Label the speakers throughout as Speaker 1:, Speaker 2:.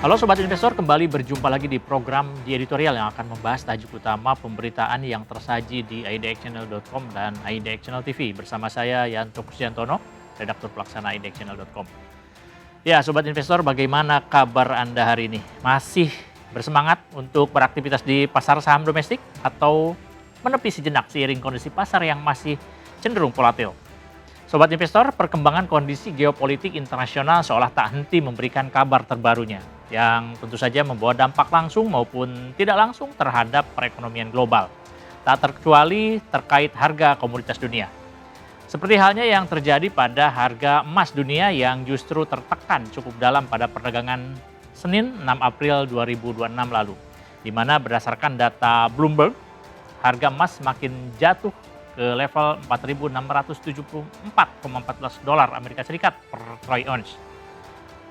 Speaker 1: Halo Sobat Investor, kembali berjumpa lagi di program The Editorial yang akan membahas tajuk utama pemberitaan yang tersaji di idxchannel.com dan idxchannel TV. Bersama saya Yanto Kusyantono, redaktur pelaksana idxchannel.com. Ya Sobat Investor, bagaimana kabar Anda hari ini? Masih bersemangat untuk beraktivitas di pasar saham domestik atau menepi sejenak seiring kondisi pasar yang masih cenderung volatil? Sobat Investor, perkembangan kondisi geopolitik internasional seolah tak henti memberikan kabar terbarunya, yang tentu saja membawa dampak langsung maupun tidak langsung terhadap perekonomian global. Tak terkecuali terkait harga komoditas dunia. Seperti halnya yang terjadi pada harga emas dunia yang justru tertekan cukup dalam pada perdagangan Senin 6 April 2026 lalu. Di mana berdasarkan data Bloomberg, harga emas makin jatuh ke level 4.674,14 dolar Amerika Serikat per troy ounce.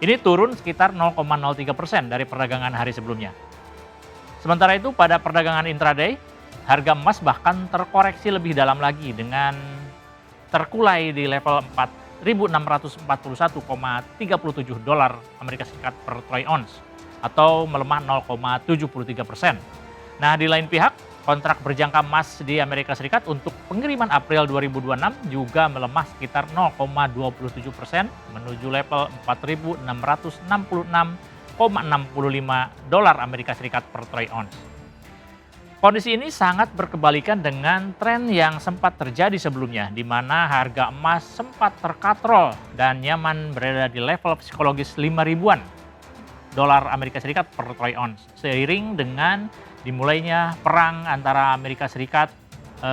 Speaker 1: Ini turun sekitar 0,03% dari perdagangan hari sebelumnya. Sementara itu pada perdagangan intraday, harga emas bahkan terkoreksi lebih dalam lagi dengan terkulai di level 4.641,37 dolar Amerika Serikat per troy ounce atau melemah 0,73%. Nah, di lain pihak, kontrak berjangka emas di Amerika Serikat untuk pengiriman April 2026 juga melemah sekitar 0,27% menuju level 4.666,65 dolar Amerika Serikat per troy ounce. Kondisi ini sangat berkebalikan dengan tren yang sempat terjadi sebelumnya, di mana harga emas sempat terkatrol dan nyaman berada di level psikologis 5.000-an dolar Amerika Serikat per troy ounce, seiring dengan dimulainya perang antara Amerika Serikat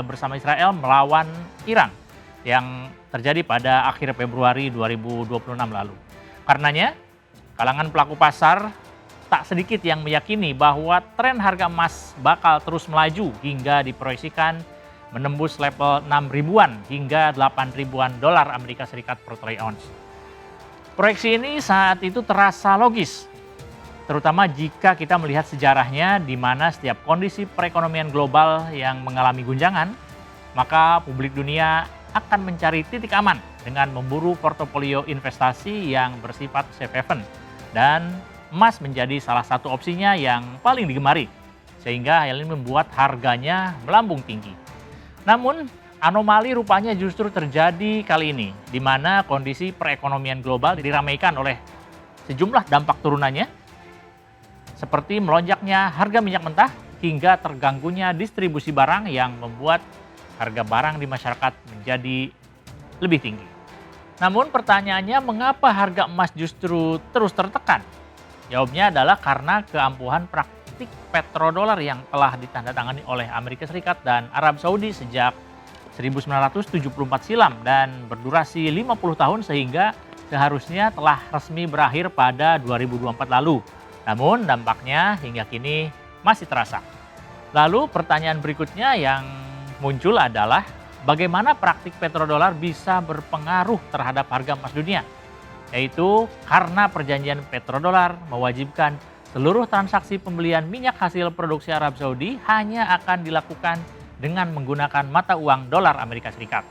Speaker 1: bersama Israel melawan Iran yang terjadi pada akhir Februari 2026 lalu. Karenanya, kalangan pelaku pasar tak sedikit yang meyakini bahwa tren harga emas bakal terus melaju hingga diproyeksikan menembus level 6.000-an hingga 8.000-an dolar Amerika Serikat per troy ounce. Proyeksi ini saat itu terasa logis, terutama jika kita melihat sejarahnya di mana setiap kondisi perekonomian global yang mengalami guncangan, maka publik dunia akan mencari titik aman dengan memburu portofolio investasi yang bersifat safe haven, dan emas menjadi salah satu opsinya yang paling digemari, sehingga hal ini membuat harganya melambung tinggi. Namun, anomali rupanya justru terjadi kali ini, di mana kondisi perekonomian global diramaikan oleh sejumlah dampak turunannya, seperti melonjaknya harga minyak mentah hingga terganggunya distribusi barang yang membuat harga barang di masyarakat menjadi lebih tinggi. Namun pertanyaannya, mengapa harga emas justru terus tertekan? Jawabnya adalah karena keampuhan praktik petrodolar yang telah ditandatangani oleh Amerika Serikat dan Arab Saudi sejak 1974 silam dan berdurasi 50 tahun sehingga seharusnya telah resmi berakhir pada 2024 lalu. Namun dampaknya hingga kini masih terasa. Lalu pertanyaan berikutnya yang muncul adalah bagaimana praktik petrodolar bisa berpengaruh terhadap harga emas dunia? Yaitu karena perjanjian petrodolar mewajibkan seluruh transaksi pembelian minyak hasil produksi Arab Saudi hanya akan dilakukan dengan menggunakan mata uang dolar Amerika Serikat.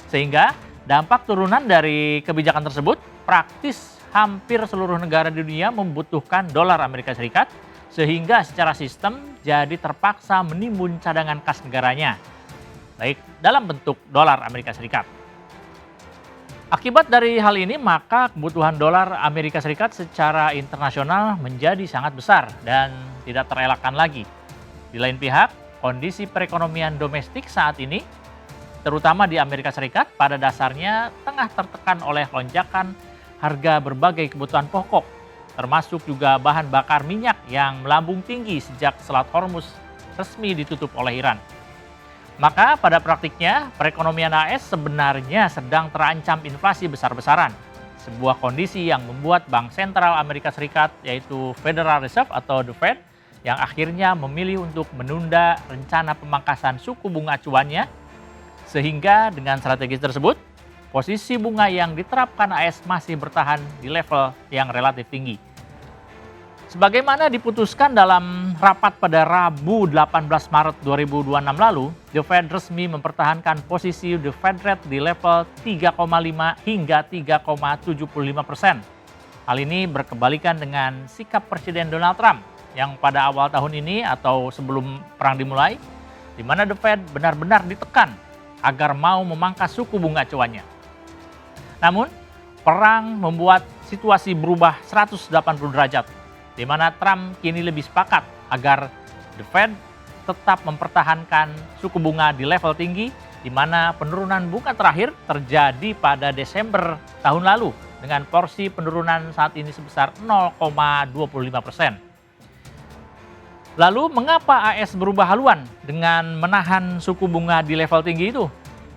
Speaker 1: Sehingga dampak turunan dari kebijakan tersebut praktis hampir seluruh negara di dunia membutuhkan dolar Amerika Serikat, sehingga secara sistem jadi terpaksa menimbun cadangan kas negaranya, baik dalam bentuk dolar Amerika Serikat. Akibat dari hal ini, maka kebutuhan dolar Amerika Serikat secara internasional menjadi sangat besar dan tidak terelakkan lagi. Di lain pihak, kondisi perekonomian domestik saat ini, terutama di Amerika Serikat, pada dasarnya tengah tertekan oleh lonjakan harga berbagai kebutuhan pokok, termasuk juga bahan bakar minyak yang melambung tinggi sejak Selat Hormuz resmi ditutup oleh Iran. Maka pada praktiknya, perekonomian AS sebenarnya sedang terancam inflasi besar-besaran. Sebuah kondisi yang membuat Bank Sentral Amerika Serikat, yaitu Federal Reserve atau The Fed, yang akhirnya memilih untuk menunda rencana pemangkasan suku bunga acuannya, sehingga dengan strategi tersebut, posisi bunga yang diterapkan AS masih bertahan di level yang relatif tinggi. Sebagaimana diputuskan dalam rapat pada Rabu 18 Maret 2026 lalu, The Fed resmi mempertahankan posisi The Fed Rate di level 3,5 hingga 3,75%. Hal ini berkebalikan dengan sikap Presiden Donald Trump yang pada awal tahun ini atau sebelum perang dimulai, di mana The Fed benar-benar ditekan agar mau memangkas suku bunga acuannya. Namun, perang membuat situasi berubah 180 derajat, di mana Trump kini lebih sepakat agar The Fed tetap mempertahankan suku bunga di level tinggi, di mana penurunan bunga terakhir terjadi pada Desember tahun lalu dengan porsi penurunan saat ini sebesar 0,25%. Lalu mengapa AS berubah haluan dengan menahan suku bunga di level tinggi itu?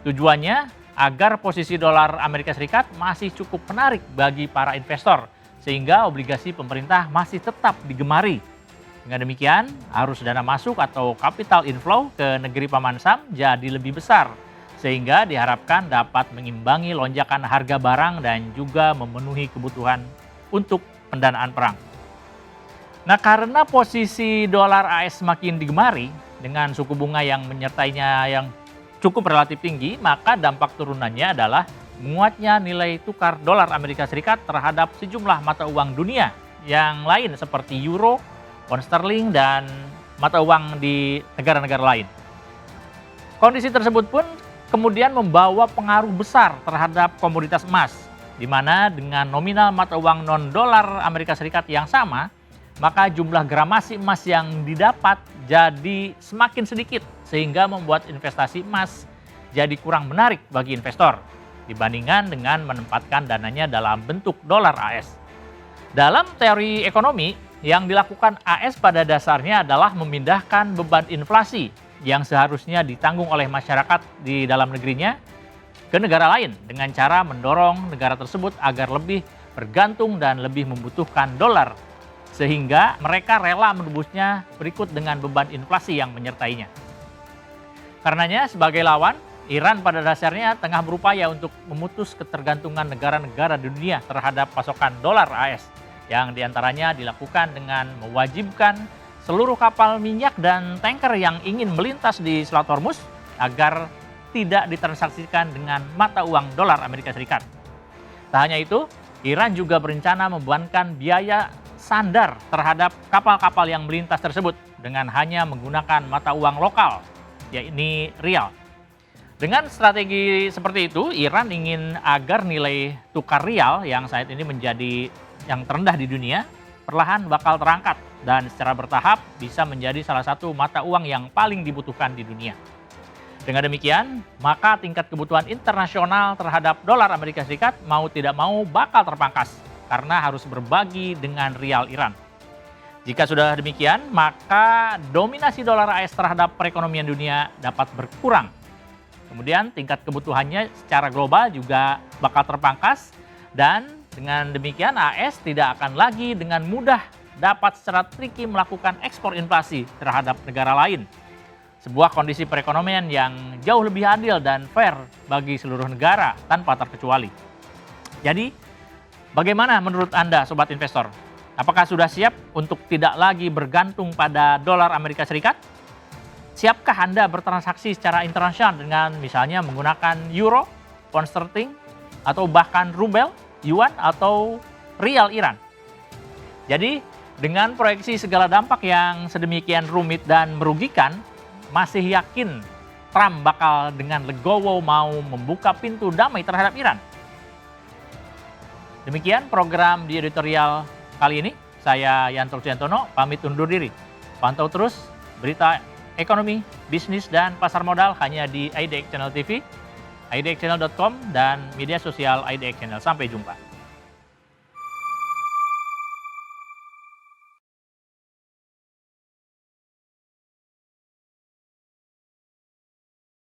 Speaker 1: Tujuannya agar posisi dolar Amerika Serikat masih cukup menarik bagi para investor, sehingga obligasi pemerintah masih tetap digemari. Dengan demikian, arus dana masuk atau capital inflow ke negeri Paman Sam jadi lebih besar, sehingga diharapkan dapat mengimbangi lonjakan harga barang dan juga memenuhi kebutuhan untuk pendanaan perang. Nah, karena posisi dolar AS semakin digemari dengan suku bunga yang menyertainya yang cukup relatif tinggi, maka dampak turunannya adalah menguatnya nilai tukar dolar Amerika Serikat terhadap sejumlah mata uang dunia yang lain seperti euro, pound sterling, dan mata uang di negara-negara lain. Kondisi tersebut pun kemudian membawa pengaruh besar terhadap komoditas emas, di mana dengan nominal mata uang non-dolar Amerika Serikat yang sama, maka jumlah gramasi emas yang didapat jadi semakin sedikit, sehingga membuat investasi emas jadi kurang menarik bagi investor dibandingkan dengan menempatkan dananya dalam bentuk dolar AS. Dalam teori ekonomi, yang dilakukan AS pada dasarnya adalah memindahkan beban inflasi yang seharusnya ditanggung oleh masyarakat di dalam negerinya ke negara lain dengan cara mendorong negara tersebut agar lebih bergantung dan lebih membutuhkan dolar, sehingga mereka rela menebusnya berikut dengan beban inflasi yang menyertainya. Karenanya sebagai lawan, Iran pada dasarnya tengah berupaya untuk memutus ketergantungan negara-negara di dunia terhadap pasokan dolar AS, yang diantaranya dilakukan dengan mewajibkan seluruh kapal minyak dan tanker yang ingin melintas di Selat Hormuz agar tidak ditransaksikan dengan mata uang dolar Amerika Serikat. Tak hanya itu, Iran juga berencana membebankan biaya sandar terhadap kapal-kapal yang melintas tersebut dengan hanya menggunakan mata uang lokal, yakni rial. Dengan strategi seperti itu, Iran ingin agar nilai tukar rial yang saat ini menjadi yang terendah di dunia perlahan bakal terangkat dan secara bertahap bisa menjadi salah satu mata uang yang paling dibutuhkan di dunia. Dengan demikian, maka tingkat kebutuhan internasional terhadap dolar Amerika Serikat mau tidak mau bakal terpangkas karena harus berbagi dengan rial Iran. Jika sudah demikian, maka dominasi dolar AS terhadap perekonomian dunia dapat berkurang. Kemudian tingkat kebutuhannya secara global juga bakal terpangkas, dan dengan demikian AS tidak akan lagi dengan mudah dapat secara tricky melakukan ekspor inflasi terhadap negara lain. Sebuah kondisi perekonomian yang jauh lebih adil dan fair bagi seluruh negara tanpa terkecuali. Jadi, bagaimana menurut Anda Sobat Investor? Apakah sudah siap untuk tidak lagi bergantung pada dolar Amerika Serikat? Siapkah Anda bertransaksi secara internasional dengan misalnya menggunakan euro, pound sterling, atau bahkan rubel, yuan, atau rial Iran? Jadi, dengan proyeksi segala dampak yang sedemikian rumit dan merugikan, masih yakin Trump bakal dengan legowo mau membuka pintu damai terhadap Iran? Demikian program di editorial kali ini. Saya Yanto Suyantono, pamit undur diri. Pantau terus berita ekonomi, bisnis, dan pasar modal hanya di IDX Channel TV, idxchannel.com, dan media sosial IDX Channel. Sampai jumpa.